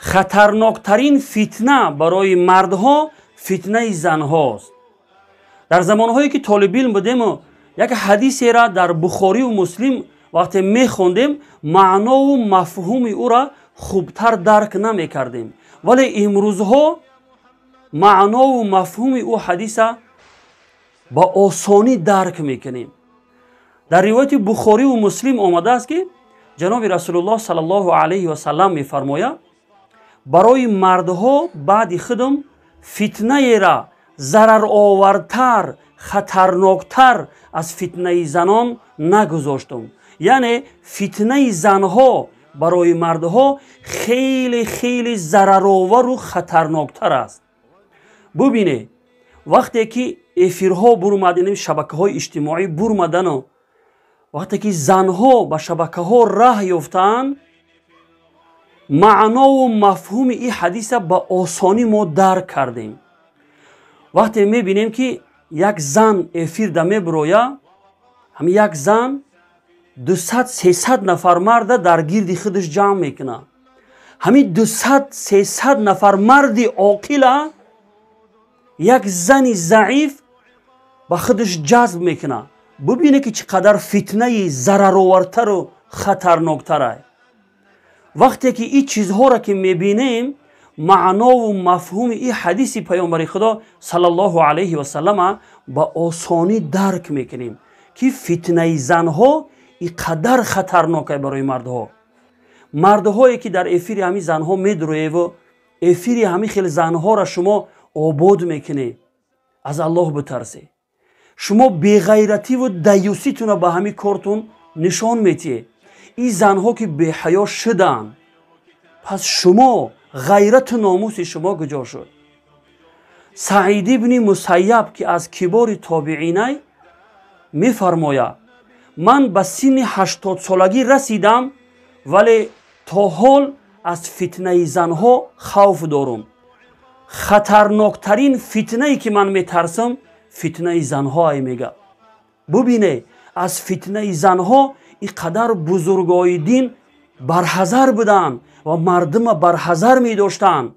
خطرناکترین فتنه برای مردها فتنه زنهاست. در زمانهایی که طالب علم بودیم و یک حدیثی را در بخاری و مسلم وقتی میخوندیم معنا و مفهوم او را خوبتر درک نمیکردیم، ولی امروزها معنا و مفهوم او حدیث با آسانی درک میکنیم. در روایت بخاری و مسلم آمده است که جناب رسول الله صلی الله علیه و سلم میفرماید برای مردها بعد خودم فتنه را ضرر آورتر خطرناکتر از فتنه زنان نگذاشتم. یعنی فتنه زنها برای مردها خیلی خیلی ضررآور و خطرناکتر است. ببینید وقتی که افیرها برآمدن، شبکه‌های اجتماعی برآمدن و وقتی که زنها به شبکه‌ها راه یافتند، معنا و مفهوم این حدیث با آسانی ما درک کردیم. وقتی میبینیم که یک زن افیر ده میبروید، همین یک زن 200-300 نفر مرد در گرد خودش جمع میکنه. همین 200-300 نفر مرد عاقل یک زن ضعیف با خودش جذب میکنه. ببینه که چقدر فتنه ضررآورتر و خطرناکتر است. وقتی که این چیزها را که میبینیم معنا و مفهوم این حدیث پیامبر خدا صلی الله علیه و سلم با آسانی درک میکنیم که فتنه زنها اینقدر خطرناکه برای مردها. مردهایی که در افیر همین زنها میدروید و افیر همین خیلی زنها را شما آباد میکنه، از الله بترسه. شما بیغیرتی و دیوسیتون را به همین کارتون نشان میتیه. این زنها که به حیا شدن، پس شما غیرت و ناموس شما کجا شد؟ سعید بن مسیب که از کبار تابعینه میفرماید من به سن 80 سالگی رسیدم ولی تا حال از فتنه زنها خوف دارم. خطرناکترین فتنه که من میترسم فتنه زنها میگه. ببینه از فتنه زنها اینقدر بزرگای دین برحذر بودن و مردم برحذر می داشتن.